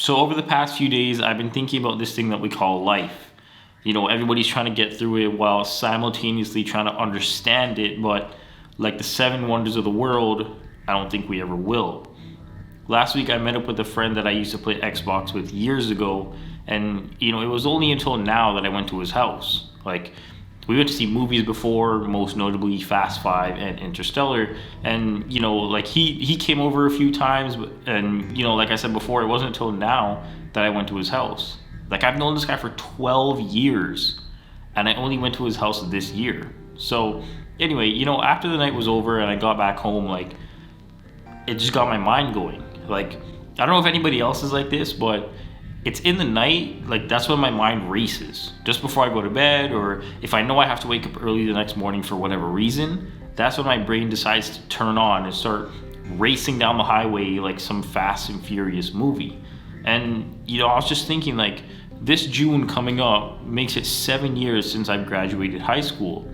So over the past few days, I've been thinking about this thing that we call life. Everybody's trying to get through it while simultaneously trying to understand it, but like the seven wonders of the world, I don't think we ever will. Last week I met up with a friend that I used to play Xbox with years ago, and it was only until now that I went to his house. Like, we went to see movies before, most notably Fast Five and Interstellar, and like he came over a few times, and like I said before, it wasn't until now that I went to his house. Like, I've known this guy for 12 years, and I only went to his house this year. So anyway, after the night was over and I got back home, like, it just got my mind going. Like, I don't know if anybody else is like this, but it's in the night, like, that's when my mind races. Just before I go to bed, or if I know I have to wake up early the next morning for whatever reason, that's when my brain decides to turn on and start racing down the highway like some Fast and Furious movie. And I was just thinking, like, this June coming up makes it 7 years since I've graduated high school.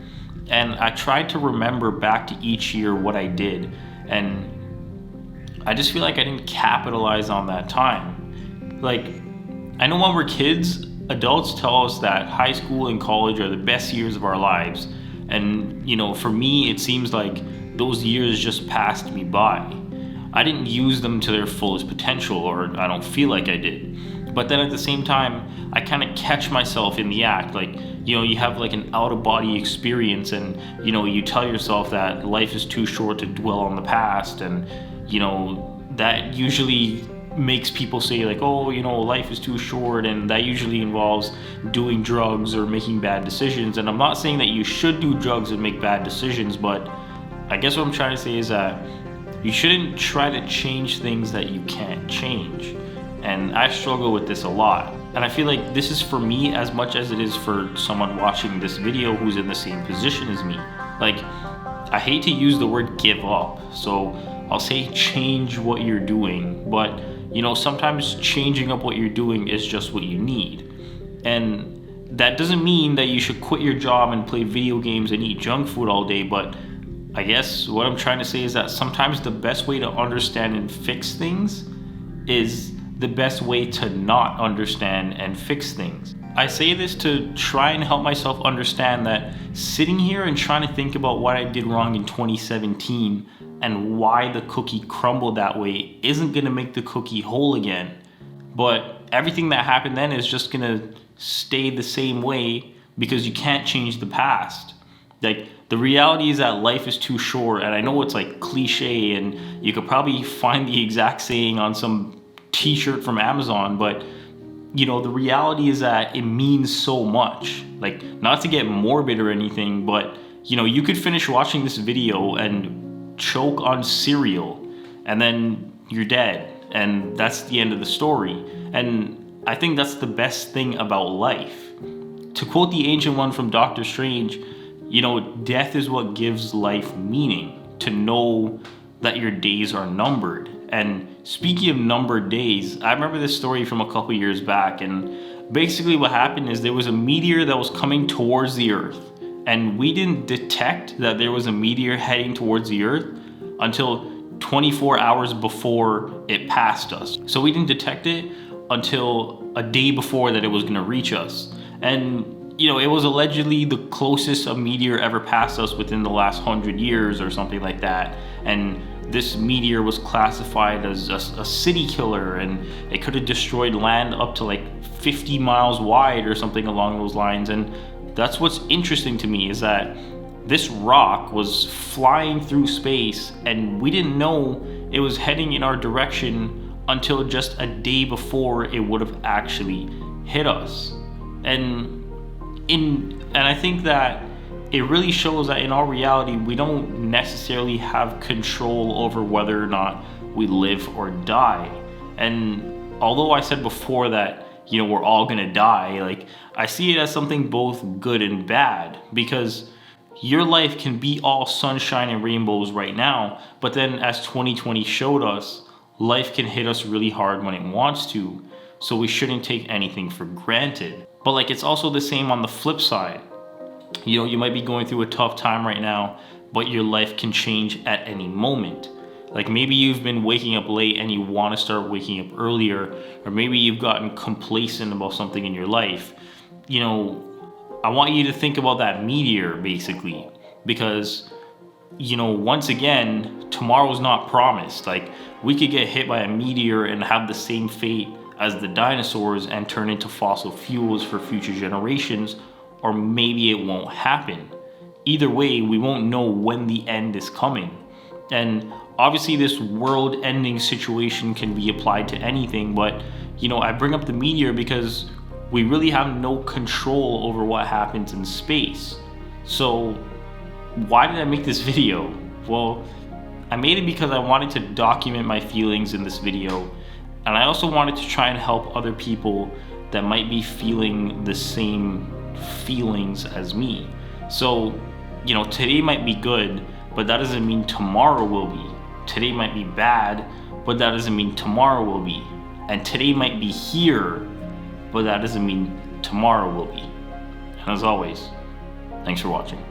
And I tried to remember back to each year what I did, and I just feel like I didn't capitalize on that time. Like, I know when we're kids, adults tell us that high school and college are the best years of our lives. And, for me, it seems like those years just passed me by. I didn't use them to their fullest potential, or I don't feel like I did. But then at the same time, I kind of catch myself in the act. Like, you have like an out-of-body experience, and, you tell yourself that life is too short to dwell on the past, and, that usually makes people say, like, oh, life is too short, and that usually involves doing drugs or making bad decisions. And I'm not saying that you should do drugs and make bad decisions, but I guess what I'm trying to say is that you shouldn't try to change things that you can't change. And I struggle with this a lot. And I feel like this is for me as much as it is for someone watching this video who's in the same position as me. Like, I hate to use the word give up, so I'll say change what you're doing, but sometimes changing up what you're doing is just what you need. And that doesn't mean that you should quit your job and play video games and eat junk food all day, but I guess what I'm trying to say is that sometimes the best way to understand and fix things is the best way to not understand and fix things. I say this to try and help myself understand that sitting here and trying to think about what I did wrong in 2017 and why the cookie crumbled that way isn't gonna make the cookie whole again. But everything that happened then is just gonna stay the same way because you can't change the past. Like, the reality is that life is too short, and I know it's like cliche, and you could probably find the exact saying on some t-shirt from Amazon, but the reality is that it means so much. Like, not to get morbid or anything, but you could finish watching this video and choke on cereal, and then you're dead, and that's the end of the story. And I think that's the best thing about life. To quote the Ancient One from Doctor Strange, death is what gives life meaning, to know that your days are numbered. And speaking of numbered days, I remember this story from a couple years back, and basically what happened is there was a meteor that was coming towards the Earth, and we didn't detect that there was a meteor heading towards the Earth until 24 hours before it passed us. So we didn't detect it until a day before that it was gonna reach us. And it was allegedly the closest a meteor ever passed us within the last 100 years or something like that. And this meteor was classified as a city killer, and it could have destroyed land up to like 50 miles wide or something along those lines. And that's what's interesting to me, is that this rock was flying through space, and we didn't know it was heading in our direction until just a day before it would have actually hit us. And I think that it really shows that in our reality, we don't necessarily have control over whether or not we live or die. And although I said before that, we're all gonna die, like, I see it as something both good and bad, because your life can be all sunshine and rainbows right now, but then as 2020 showed us, life can hit us really hard when it wants to. So we shouldn't take anything for granted. But like, it's also the same on the flip side. You might be going through a tough time right now, but your life can change at any moment. Like maybe you've been waking up late and you want to start waking up earlier, or maybe you've gotten complacent about something in your life. You know, I want you to think about that meteor basically, because once again, tomorrow's not promised. Like, we could get hit by a meteor and have the same fate as the dinosaurs and turn into fossil fuels for future generations, or maybe it won't happen. Either way, we won't know when the end is coming. And obviously this world-ending situation can be applied to anything, but I bring up the meteor because we really have no control over what happens in space. So why did I make this video? Well, I made it because I wanted to document my feelings in this video, and I also wanted to try and help other people that might be feeling the same feelings as me. So, today might be good, but that doesn't mean tomorrow will be. Today might be bad, but that doesn't mean tomorrow will be. And today might be here, but that doesn't mean tomorrow will be. And as always, thanks for watching.